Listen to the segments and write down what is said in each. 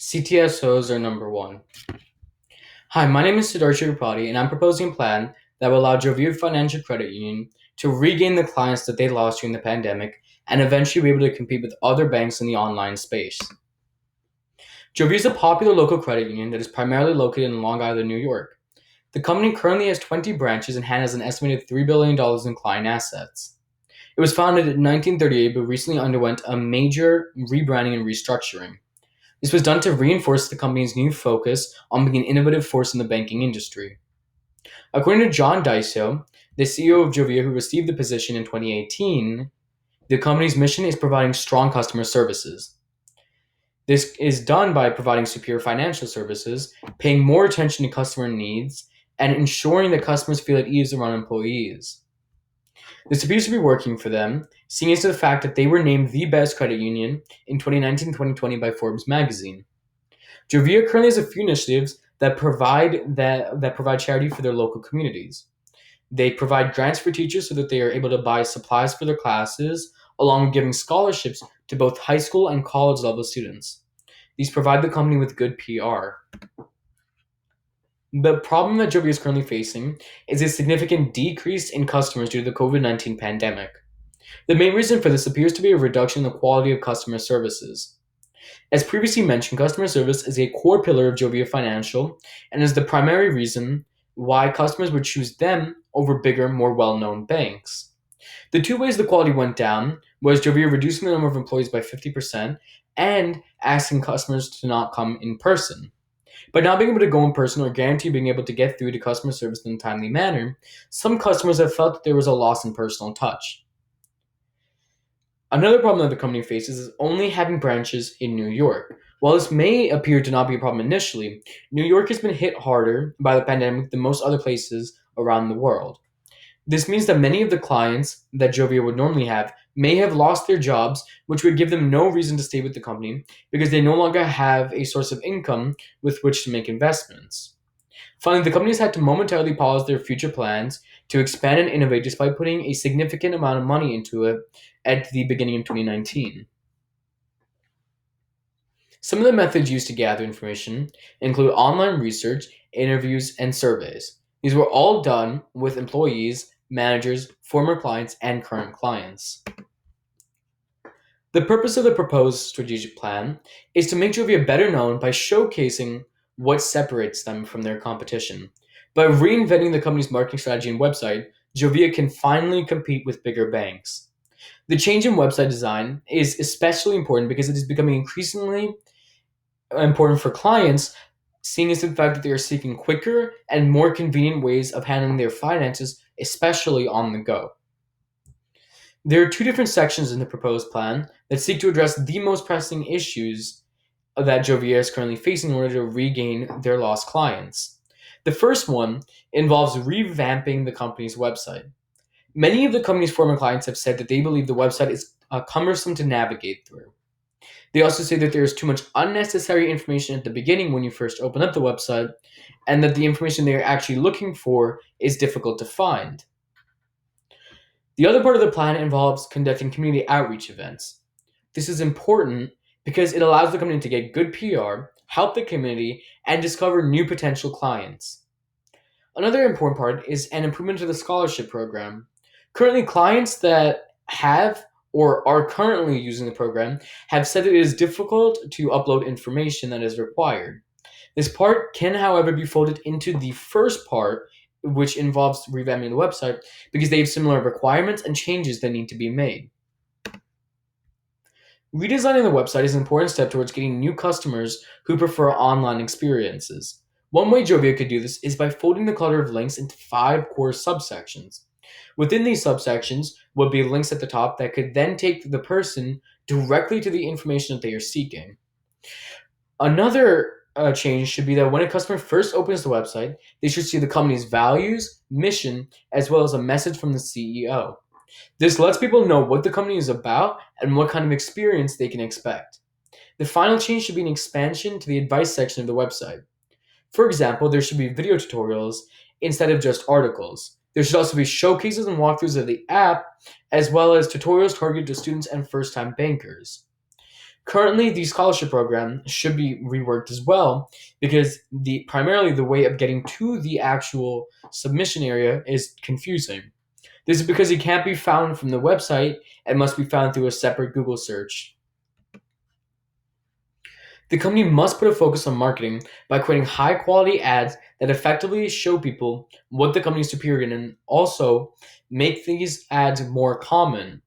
CTSOs are number one. Hi, my name is Siddharth Tripathi, and I'm proposing a plan that will allow Jovia Financial Credit Union to regain the clients that they lost during the pandemic and eventually be able to compete with other banks in the online space. Jovia is a popular local credit union that is primarily located in Long Island, New York. The company currently has 20 branches and has an estimated $3 billion in client assets. It was founded in 1938 but recently underwent a major rebranding and restructuring. This was done to reinforce the company's new focus on being an innovative force in the banking industry. According to John Diceo, the CEO of Jovia, who received the position in 2018, the company's mission is providing strong customer services. This is done by providing superior financial services, paying more attention to customer needs, and ensuring that customers feel at ease around employees. This appears to be working for them, seeing as to the fact that they were named the best credit union in 2019-2020 by Forbes magazine. Jovia currently has a few initiatives that provide charity for their local communities. They provide grants for teachers so that they are able to buy supplies for their classes, along with giving scholarships to both high school and college level students. These provide the company with good PR. The problem that Jovia is currently facing is a significant decrease in customers due to the COVID-19 pandemic. The main reason for this appears to be a reduction in the quality of customer services. As previously mentioned, customer service is a core pillar of Jovia Financial and is the primary reason why customers would choose them over bigger, more well-known banks. The two ways the quality went down was Jovia reducing the number of employees by 50% and asking customers to not come in person. By not being able to go in person or guarantee being able to get through to customer service in a timely manner, some customers have felt that there was a loss in personal touch. Another problem that the company faces is only having branches in New York. While this may appear to not be a problem initially, New York has been hit harder by the pandemic than most other places around the world. This means that many of the clients that Jovia would normally have may have lost their jobs, which would give them no reason to stay with the company because they no longer have a source of income with which to make investments. Finally, the companies had to momentarily pause their future plans to expand and innovate despite putting a significant amount of money into it at the beginning of 2019. Some of the methods used to gather information include online research, interviews, and surveys. These were all done with employees, managers, former clients, and current clients. The purpose of the proposed strategic plan is to make Jovia better known by showcasing what separates them from their competition. By reinventing the company's marketing strategy and website, Jovia can finally compete with bigger banks. The change in website design is especially important because it is becoming increasingly important for clients, seeing as the fact that they are seeking quicker and more convenient ways of handling their finances, especially on the go. There are two different sections in the proposed plan that seek to address the most pressing issues that Jovia is currently facing in order to regain their lost clients. The first one involves revamping the company's website. Many of the company's former clients have said that they believe the website is cumbersome to navigate through. They also say that there is too much unnecessary information at the beginning when you first open up the website, and that the information they are actually looking for is difficult to find. The other part of the plan involves conducting community outreach events. This is important because it allows the company to get good PR, help the community, and discover new potential clients. Another important part is an improvement to the scholarship program. Currently, clients that have or are currently using the program have said that it is difficult to upload information that is required. This part can, however, be folded into the first part, which involves revamping the website, because they have similar requirements and changes that need to be made. Redesigning the website is an important step towards getting new customers who prefer online experiences. One way Jovia could do this is by folding the clutter of links into 5 core subsections. Within these subsections would be links at the top that could then take the person directly to the information that they are seeking. Another change should be that when a customer first opens the website, they should see the company's values, mission, as well as a message from the CEO. This lets people know what the company is about and what kind of experience they can expect. The final change should be an expansion to the advice section of the website. For example, there should be video tutorials instead of just articles. There should also be showcases and walkthroughs of the app, as well as tutorials targeted to students and first-time bankers. Currently, the scholarship program should be reworked as well because the primarily the way of getting to the actual submission area is confusing. This is because it can't be found from the website and must be found through a separate Google search. The company must put a focus on marketing by creating high quality ads that effectively show people what the company is superior in and also make these ads more common.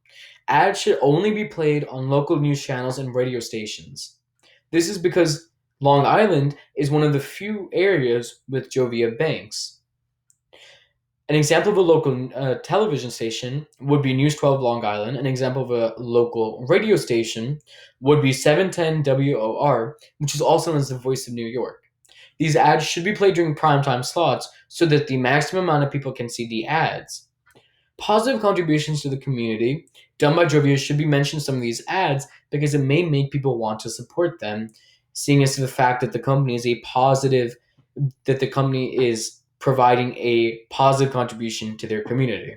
Ads should only be played on local news channels and radio stations. This is because Long Island is one of the few areas with Jovia banks. An example of a local television station would be News 12 Long Island. An example of a local radio station would be 710 WOR, which is also known as the Voice of New York. These ads should be played during primetime slots so that the maximum amount of people can see the ads. Positive contributions to the community done by Jovia should be mentioned in some of these ads because it may make people want to support them, seeing as to the fact that the company is providing a positive contribution to their community.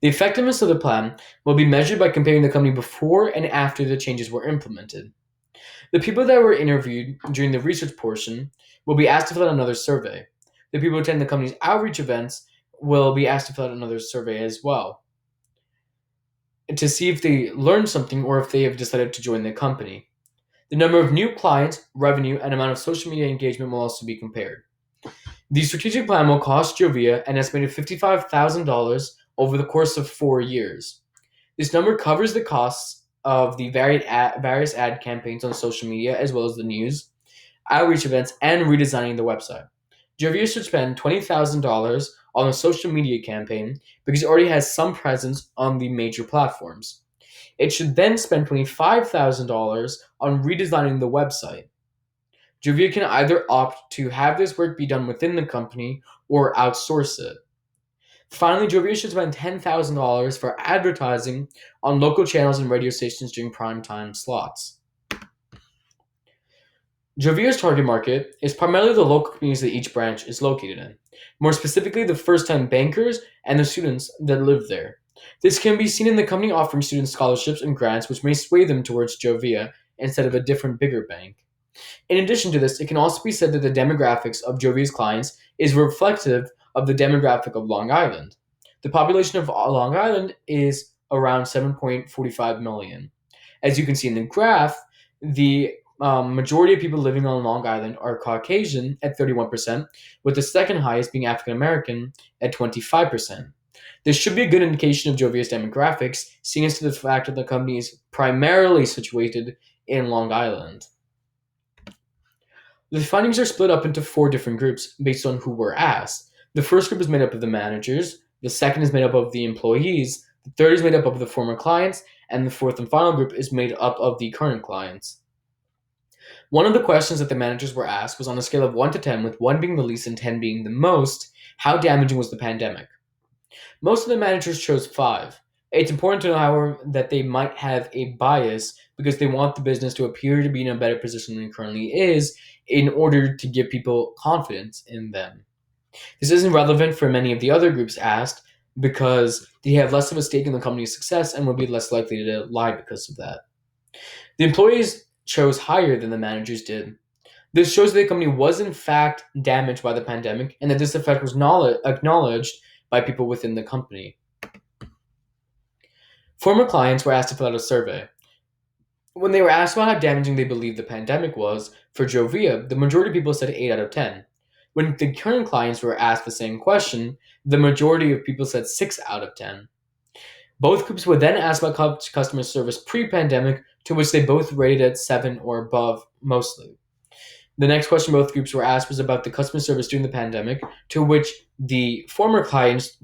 The effectiveness of the plan will be measured by comparing the company before and after the changes were implemented. The people that were interviewed during the research portion will be asked to fill out another survey. The people who attend the company's outreach events will be asked to fill out another survey as well to see if they learned something or if they have decided to join the company. The number of new clients, revenue, and amount of social media engagement will also be compared. The strategic plan will cost Jovia an estimated $55,000 over the course of 4 years. This number covers the costs of the various ad campaigns on social media, as well as the news, outreach events, and redesigning the website. Jovia should spend $20,000 on a social media campaign because it already has some presence on the major platforms. It should then spend $25,000 on redesigning the website. Jovia can either opt to have this work be done within the company or outsource it. Finally, Jovia should spend $10,000 for advertising on local channels and radio stations during prime time slots. Jovia's target market is primarily the local communities that each branch is located in, more specifically the first-time bankers and the students that live there. This can be seen in the company offering students scholarships and grants which may sway them towards Jovia instead of a different bigger bank. In addition to this, it can also be said that the demographics of Jovia's clients is reflective of the demographic of Long Island. The population of Long Island is around 7.45 million. As you can see in the graph, the majority of people living on Long Island are Caucasian at 31%, with the second highest being African American at 25%. This should be a good indication of Jovia's demographics, seeing as to the fact that the company is primarily situated in Long Island. The findings are split up into four different groups based on who were asked. The first group is made up of the managers, the second is made up of the employees, the third is made up of the former clients, and the fourth and final group is made up of the current clients. One of the questions that the managers were asked was on a scale of 1 to 10, with 1 being the least and 10 being the most, how damaging was the pandemic? Most of the managers chose 5. It's important to know, however, that they might have a bias because they want the business to appear to be in a better position than it currently is in order to give people confidence in them. This isn't relevant for many of the other groups asked because they have less of a stake in the company's success and will be less likely to lie because of that. The employees chose higher than the managers did. This shows that the company was in fact damaged by the pandemic and that this effect was acknowledged by people within the company. Former clients were asked to fill out a survey. When they were asked about how damaging they believed the pandemic was, for Jovia, the majority of people said 8 out of 10. When the current clients were asked the same question, the majority of people said 6 out of 10. Both groups were then asked about customer service pre-pandemic, to which they both rated at 7 or above mostly. The next question both groups were asked was about the customer service during the pandemic, to which the former clients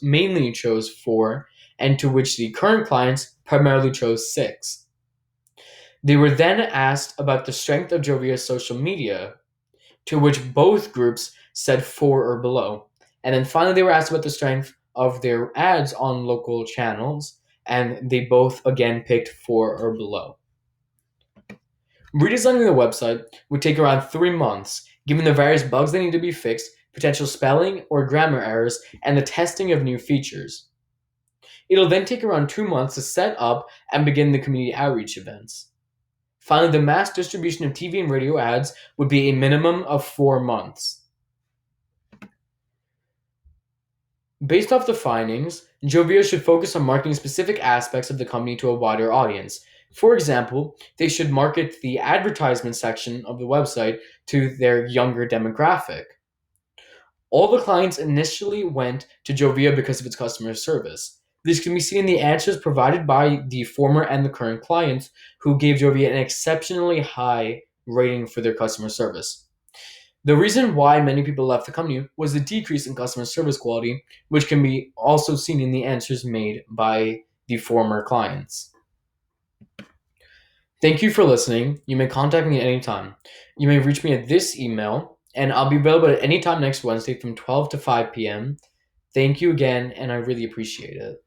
mainly chose 4, and to which the current clients primarily chose 6. They were then asked about the strength of Jovia's social media, to which both groups said 4 or below. And then finally, they were asked about the strength of their ads on local channels, and they both again picked 4 or below. Redesigning the website would take around 3 months, given the various bugs that need to be fixed, potential spelling or grammar errors, and the testing of new features. It'll then take around 2 months to set up and begin the community outreach events. Finally, the mass distribution of TV and radio ads would be a minimum of 4 months. Based off the findings, Jovia should focus on marketing specific aspects of the company to a wider audience. For example, they should market the advertisement section of the website to their younger demographic. All the clients initially went to Jovia because of its customer service. This can be seen in the answers provided by the former and the current clients who gave Jovia an exceptionally high rating for their customer service. The reason why many people left the company was the decrease in customer service quality, which can be also seen in the answers made by the former clients. Thank you for listening. You may contact me at any time. You may reach me at this email, and I'll be available at any time next Wednesday from 12 to 5 p.m. Thank you again, and I really appreciate it.